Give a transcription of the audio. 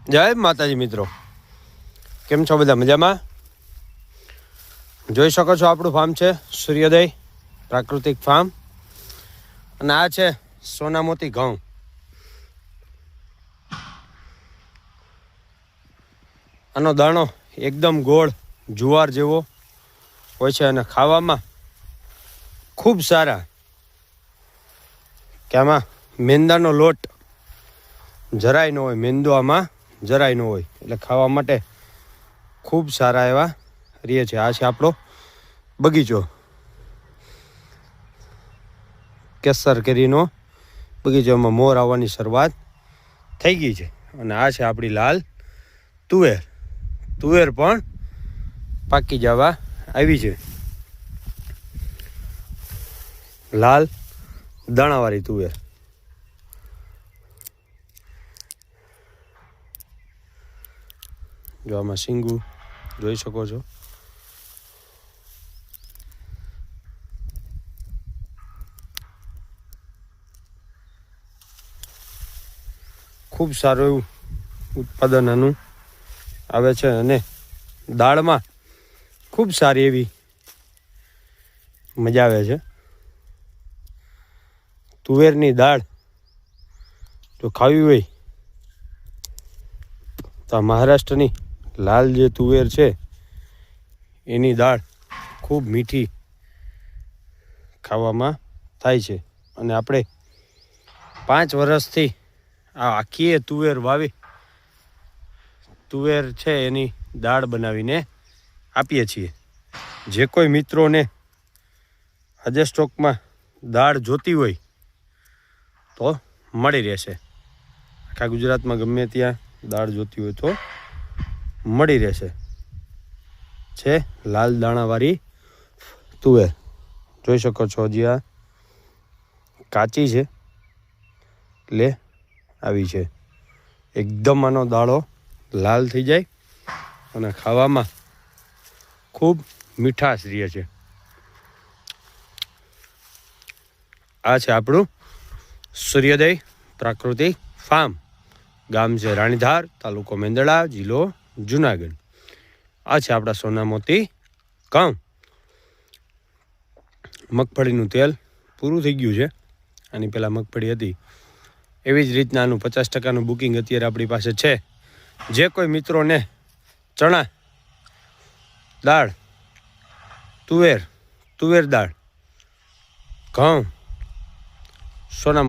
જય માતાજી મિત્રો, કેમ છો બધા? મજામાં? જોઈ શકો છો આપણું ફાર્મ છે સૂર્યોદય પ્રાકૃતિક ફાર્મ, અને આ છે સોનામોતી ઘઉં. આનો દાણો એકદમ ગોળ જુવાર જેવો હોય છે અને ખાવામાં ખૂબ સારા. કે આમાં મેંદાનો લોટ જરાય ન હોય, મેંદો આમાં જરાય ન હોય, એટલે ખાવા માટે ખૂબ સારા એવા રહે છે. આ છે આપણો બગીચો, કેસર કેરીનો બગીચામાં મોર આવવાની શરૂઆત થઈ ગઈ છે. અને આ છે આપણી લાલ તુવેર. તુવેર પણ પાકી જવા આવી છે. લાલ દાણાવાળી તુવેર. જો આમાં શીંગું જોઈ શકો છો. ખૂબ સારું એવું ઉત્પાદન આનું આવે છે અને દાળમાં ખૂબ સારી એવી મજા આવે છે. તુવેરની દાળ જો ખાવી હોય તો આ મહારાષ્ટ્રની લાલ જે તુવેર છે એની દાળ ખૂબ મીઠી ખાવામાં થાય છે. અને આપણે 5 વર્ષથી આ આખી તુવેર વાવી તુવેર છે એની દાળ બનાવીને આપીએ છીએ. જે કોઈ મિત્રોને આજે સ્ટોકમાં દાળ જોતી હોય તો મળી રહેશે. આખા ગુજરાતમાં ગમે ત્યાં દાળ જોતી હોય તો મળી રહેશે. છે લાલ દાણાવાળી તુવેર. જોઈ શકો છો, હજી આ કાચી છે એટલે આવી છે. એકદમ આનો દાળો લાલ થઈ જાય અને ખાવામાં ખૂબ મીઠાશ રહે છે. આ છે આપણું સૂર્યોદય પ્રાકૃતિક ફાર્મ. ગામ છે રાણીધાર, તાલુકો મેંદરડા, જિલ્લો જુનાગઢ. આ છે આપણા સોનામોતી ઘઉં. મગફળીનું તેલ પૂરું થઈ ગયું છે. આની પહેલાં મગફળી હતી. એવી જ રીતના આનું 50% બુકિંગ અત્યારે આપણી પાસે છે. જે કોઈ મિત્રોને ચણા દાળ, તુવેર દાળ, ઘઉં, સોના